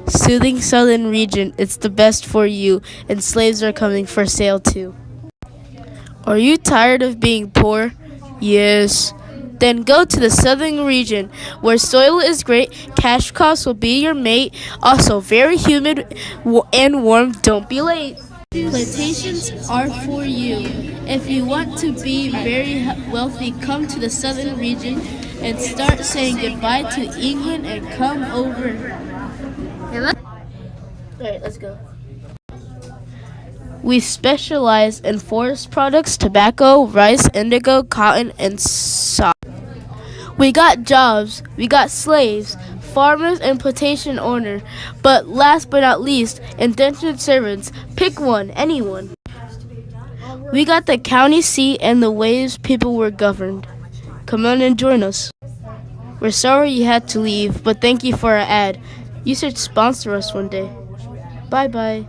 Soothing southern region, it's the best for you, and slaves are coming for sale too. Are you tired of being poor? Yes. Then go to the southern region, where soil is great, cash costs will be your mate, also very humid and warm, don't be late. Plantations are for you. If you want to be very wealthy, come to the southern region and start saying goodbye to England and come over. Alright, let's go. We specialize in forest products, tobacco, rice, indigo, cotton, and soft. We got jobs, we got slaves, farmers, and plantation owners. But last but not least, indentured servants. Pick one, anyone. We got the county seat and the ways people were governed. Come on and join us. We're sorry you had to leave, but thank you for our ad. You should sponsor us one day. Bye-bye.